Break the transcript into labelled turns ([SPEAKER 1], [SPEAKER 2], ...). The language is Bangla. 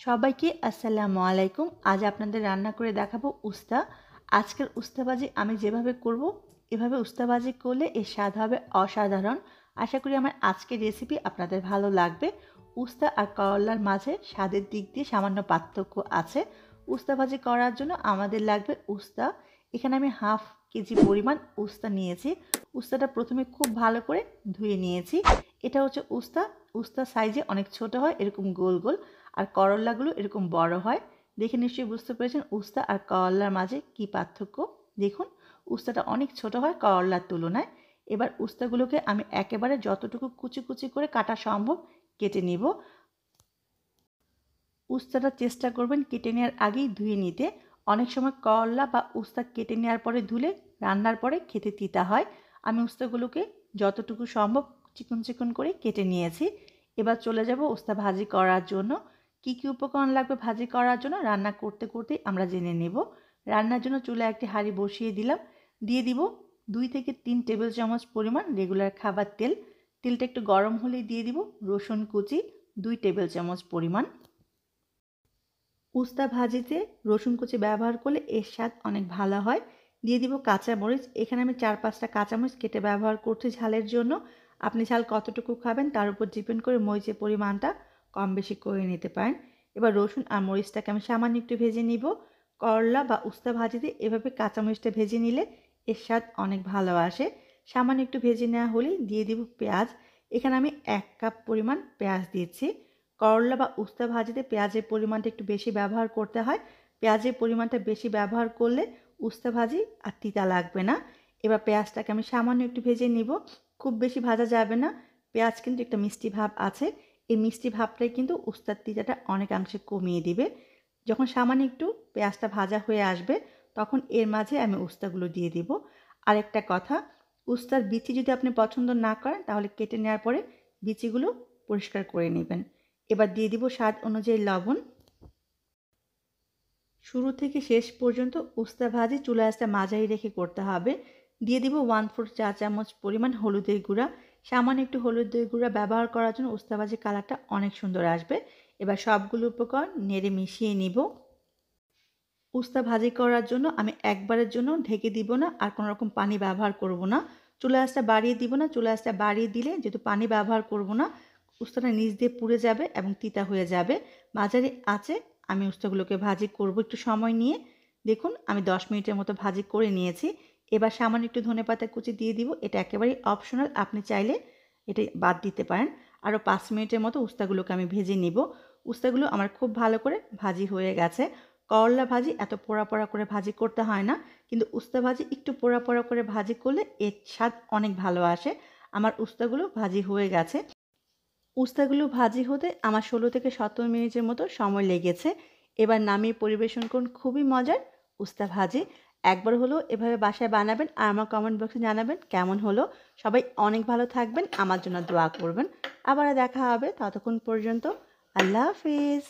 [SPEAKER 1] সবাইকে আসসালামু আলাইকুম। আজ আপনাদের রান্না করে দেখাবো উস্তা। আজকের উস্তা ভাজি আমি যেভাবে করব এভাবে উস্তা ভাজি করলে এর স্বাদ হবে অসাধারণ। আশা করি আমার আজকের রেসিপি আপনাদের ভালো লাগবে। উস্তা আর করলার মাঝে স্বাদের দিক দিয়ে সামান্য পার্থক্য আছে। উস্তা ভাজি করার জন্য আমাদের লাগবে উস্তা। এখানে আমি হাফ কেজি পরিমাণ উস্তা নিয়েছি। উস্তাটা প্রথমে খুব ভালো করে ধুয়ে নিয়েছি। এটা হচ্ছে উস্তা। উস্তা সাইজে অনেক ছোট হয়, এরকম গোল গোল, আর করল্লাগুলো এরকম বড় হয়। দেখে নিশ্চয়ই বুঝতে পেরেছেন উস্তা আর করল্লার মাঝে কি পার্থক্য। দেখুন উস্তাটা অনেক ছোট হয় করল্লার তুলনায়। এবার উস্তাগুলোকে আমি একেবারে যতটুকু কুচি কুচি করে কাটা সম্ভব কেটে নিব। উস্তাটা চেষ্টা করবেন কেটে নেওয়ার আগেই ধুয়ে নিতে। অনেক সময় করলা বা উস্তা কেটে নেওয়ার পরে ধুলে রান্নার পরে খেতে তিতা হয়। আমি উস্তাগুলোকে যতটুকু সম্ভব চিকন চিকন করে কেটে নিয়েছি। এবার চলে যাব উস্তা ভাজি করার জন্য। কি কি উপকরণ লাগবে ভাজি করার জন্য রান্না করতে করতেই আমরা জেনে নেব। রান্নার জন্য চুলায় একটি হাঁড়ি বসিয়ে দিলাম। দিয়ে দিব 2 থেকে 3 টেবিল চামচ পরিমাণ রেগুলার খাবার তেল। তেলটা একটু গরম হলেই দিয়ে দিব রসুন কুচি 2 টেবিল চামচ পরিমাণ। উস্তা ভাজিতে রসুন কুচি ব্যবহার করলে এর স্বাদ অনেক ভালো হয়। দিয়ে দিব কাঁচামরিচ। এখানে আমি 4-5টা কাঁচামরিচ কেটে ব্যবহার করছি ঝালের জন্য। আপনি ঝাল কতটুকু খাবেন তার উপর ডিপেন্ড করে মরিচের পরিমাণটা কম বেশি করে নিতে পারেন। এবার রসুন আর মরিচটাকে আমি সামান্য একটু ভেজে নিব। করলা বা উস্তা ভাজিতে এভাবে কাঁচামরিচটা ভেজে নিলে এর স্বাদ অনেক ভালো আসে। সামান্য একটু ভেজে নেওয়া হলেই দিয়ে দিব পেঁয়াজ। এখানে আমি 1 কাপ পরিমাণ পেঁয়াজ দিয়েছি। করলা বা উস্তা ভাজিতে পেঁয়াজের পরিমাণটা একটু বেশি ব্যবহার করতে হয়। পেঁয়াজের পরিমাণটা বেশি ব্যবহার করলে উস্তা ভাজি আর তিতা লাগবে না। এবার পেঁয়াজটাকে আমি সামান্য একটু ভেজে নিব। খুব বেশি ভাজা যাবে না। পেঁয়াজ কিন্তু একটা মিষ্টি ভাব আছে। এই মিষ্টি ভাবটাই কিন্তু উস্তার তিতাটা অনেকাংশে কমিয়ে দিবে। যখন সামান্য একটু পেঁয়াজটা ভাজা হয়ে আসবে তখন এর মাঝে আমি উস্তাগুলো দিয়ে দিব। আরেকটা কথা, উস্তার বিচি যদি আপনি পছন্দ না করেন তাহলে কেটে নেওয়ার পরে বিচিগুলো পরিষ্কার করে নেবেন। এবার দিয়ে দিব স্বাদ অনুযায়ী লবণ। শুরু থেকে শেষ পর্যন্ত উস্তা ভাজি চুলা আঁচটা মাঝারি রেখে করতে হবে। দিয়ে দিব 1/4 চা চামচ পরিমাণ হলুদের গুঁড়া। সামান্য একটু হলুদের গুঁড়া ব্যবহার করার জন্য উস্তা ভাজির কালারটা অনেক সুন্দর আসবে। এবার সবগুলো উপকরণ নেড়ে মিশিয়ে নিব। উস্তা ভাজি করার জন্য আমি একবারের জন্য ঢেকে দিব না, আর কোনো রকম পানি ব্যবহার করব না। চুলা আঁচটা বাড়িয়ে দিব না। চুলা আঁচটা বাড়িয়ে দিলে যেহেতু পানি ব্যবহার করব না, উস্তাটা নিচ দিয়ে পুড়ে যাবে এবং তিতা হয়ে যাবে। মাঝারি আঁচে আমি উস্তাগুলোকে ভাজি করব একটু সময় নিয়ে। দেখুন আমি 10 মিনিটের মতো ভাজি করে নিয়েছি। এবার সামান্য একটু ধনেপাতা কুচি দিয়ে দিব। এটা একেবারেই অপশনাল, আপনি চাইলে এটা বাদ দিতে পারেন। আরও 5 মিনিটের মতো উস্তাগুলোকে আমি ভেজে নিব। উস্তাগুলো আমার খুব ভালো করে ভাজি হয়ে গেছে। করলা ভাজি এত পোড়া পোড়া করে ভাজি করতে হয় না, কিন্তু উস্তা ভাজি একটু পোড়া পোড়া করে ভাজি করলে এর স্বাদ অনেক ভালো আসে। আমার উস্তাগুলো ভাজি হয়ে গেছে। উস্তাগুলো ভাজি হতে আমার 16 থেকে 17 মিনিটের মতো সময় লেগেছে। এবার নামিয়ে পরিবেশন করুন খুবই মজার উস্তা ভাজি। একবার হলেও এভাবে বাসায় বানাবেন আর আমার কমেন্ট বক্সে জানাবেন কেমন হলো। সবাই অনেক ভালো থাকবেন, আমার জন্য দোয়া করবেন। আবার দেখা হবে, ততক্ষণ পর্যন্ত আল্লাহ হাফিজ।